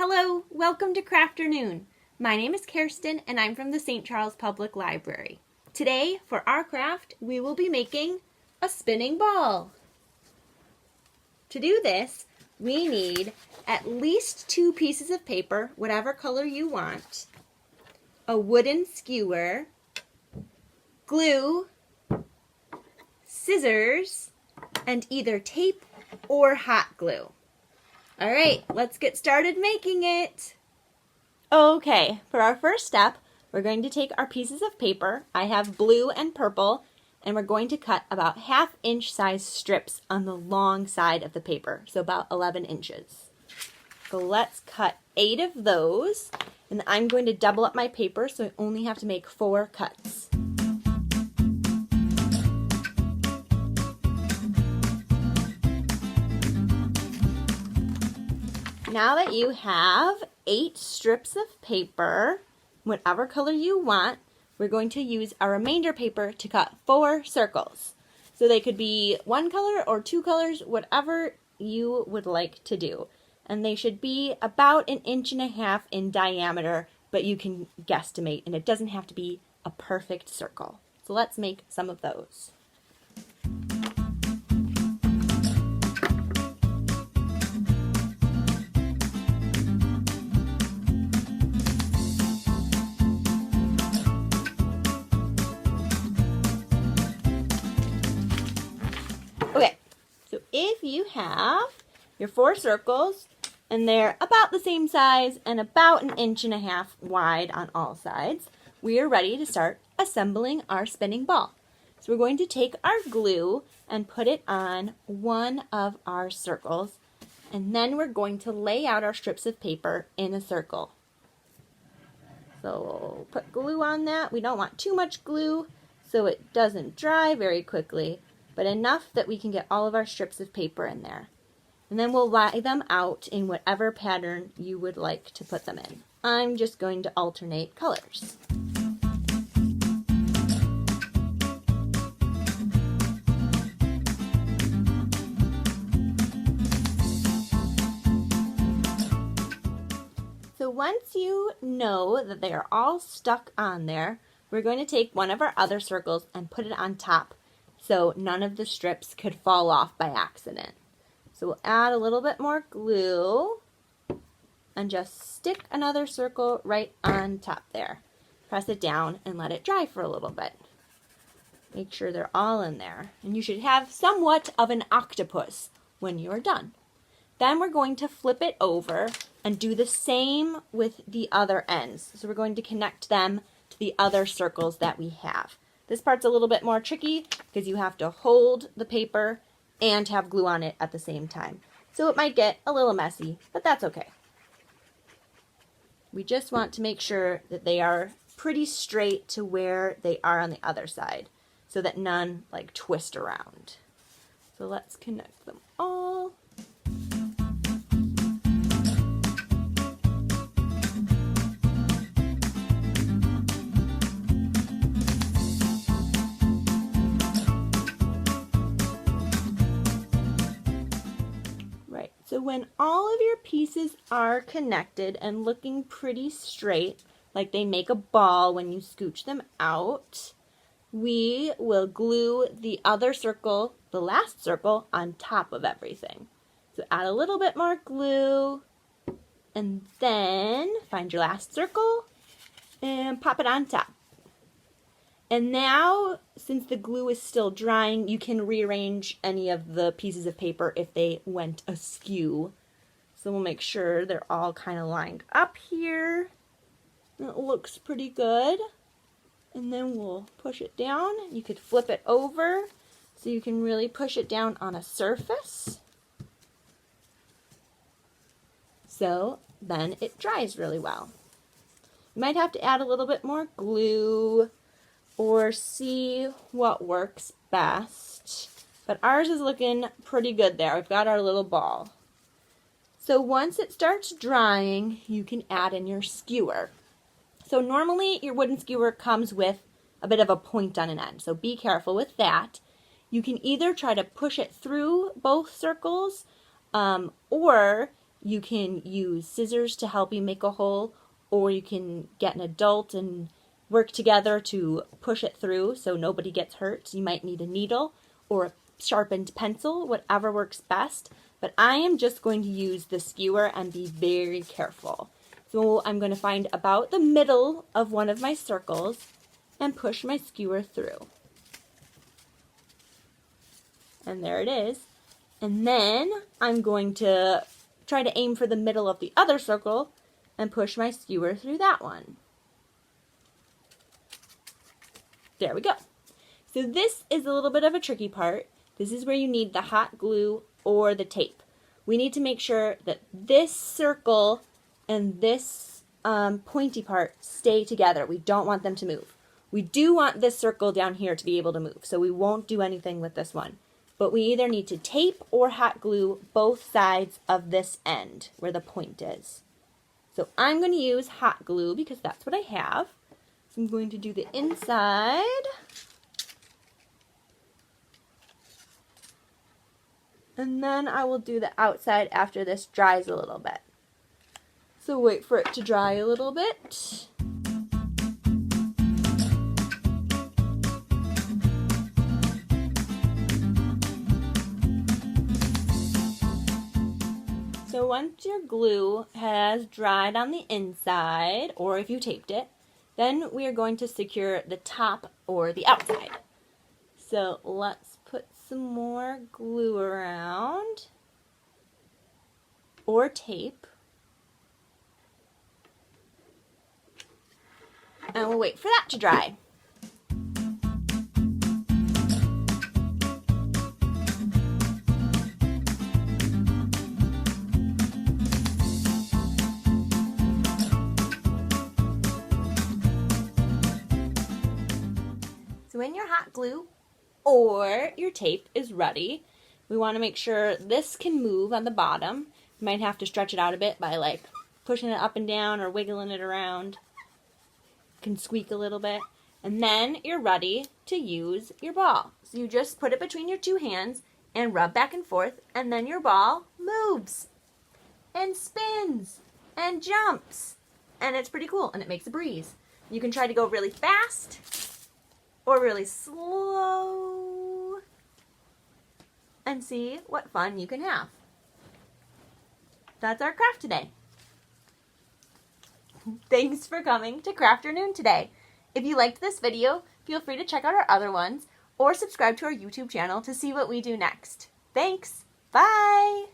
Hello, welcome to Crafternoon. My name is Kirsten and I'm from the St. Charles Public Library. Today, for our craft, we will be making a spinning ball. To do this, we need at least 2 pieces of paper, whatever color you want, a wooden skewer, glue, scissors, and either tape or hot glue. All right, let's get started making it. Okay, for our first step, we're going to take our pieces of paper. I have blue and purple, and we're going to cut about 1/2 inch size strips on the long side of the paper, so about 11 inches. So let's cut 8 of those, and I'm going to double up my paper so I only have to make 4 cuts. Now that you have 8 strips of paper, whatever color you want, we're going to use our remainder paper to cut 4 circles. So they could be 1 color or 2 colors, whatever you would like to do. And they should be about 1.5 inches in diameter, but you can guesstimate, and it doesn't have to be a perfect circle. So let's make some of those. Okay, so if you have your 4 circles and they're about the same size and about 1.5 inches wide on all sides, we are ready to start assembling our spinning ball. So we're going to take our glue and put it on one of our circles, and then we're going to lay out our strips of paper in a circle. So we'll put glue on that. We don't want too much glue so it doesn't dry very quickly, but enough that we can get all of our strips of paper in there. And then we'll lay them out in whatever pattern you would like to put them in. I'm just going to alternate colors. So once you know that they are all stuck on there, we're going to take one of our other circles and put it on top so none of the strips could fall off by accident. So we'll add a little bit more glue and just stick another circle right on top there. Press it down and let it dry for a little bit. Make sure they're all in there. And you should have somewhat of an octopus when you are done. Then we're going to flip it over and do the same with the other ends. So we're going to connect them to the other circles that we have. This part's a little bit more tricky because you have to hold the paper and have glue on it at the same time. So it might get a little messy, but that's okay. We just want to make sure that they are pretty straight to where they are on the other side so that none like twist around. So let's connect them all. So when all of your pieces are connected and looking pretty straight, like they make a ball when you scooch them out, we will glue the other circle, the last circle, on top of everything. So add a little bit more glue, and then find your last circle and pop it on top. And now, since the glue is still drying, you can rearrange any of the pieces of paper if they went askew. So we'll make sure they're all kind of lined up here. It looks pretty good. And then we'll push it down. You could flip it over so you can really push it down on a surface. So then it dries really well. You might have to add a little bit more glue or see what works best. But ours is looking pretty good there. We've got our little ball. So once it starts drying, you can add in your skewer. So normally your wooden skewer comes with a bit of a point on an end, so be careful with that. You can either try to push it through both circles, or You can use scissors to help you make a hole, or you can get an adult and work together to push it through so nobody gets hurt. You might need a needle or a sharpened pencil, whatever works best. But I am just going to use the skewer and be very careful. So I'm going to find about the middle of one of my circles and push my skewer through. And there it is. And then I'm going to try to aim for the middle of the other circle and push my skewer through that one. There we go. So this is a little bit of a tricky part. This is where you need the hot glue or the tape. We need to make sure that this circle and this pointy part stay together. We don't want them to move. We do want this circle down here to be able to move, so we won't do anything with this one. But we either need to tape or hot glue both sides of this end where the point is. So I'm going to use hot glue because that's what I have. So I'm going to do the inside. And then I will do the outside after this dries a little bit. So wait for it to dry a little bit. So once your glue has dried on the inside, or if you taped it, then we are going to secure the top or the outside. So let's put some more glue around, or tape, and we'll wait for that to dry. So when your hot glue or your tape is ready, we want to make sure this can move on the bottom. You might have to stretch it out a bit by like pushing it up and down or wiggling it around. It can squeak a little bit. And then you're ready to use your ball. So you just put it between your two hands and rub back and forth, and then your ball moves and spins and jumps. And it's pretty cool, and it makes a breeze. You can try to go really fast or really slow and see what fun you can have. That's our craft today. Thanks for coming to Crafternoon today. If you liked this video, feel free to check out our other ones or subscribe to our YouTube channel to see what we do next. Thanks. Bye.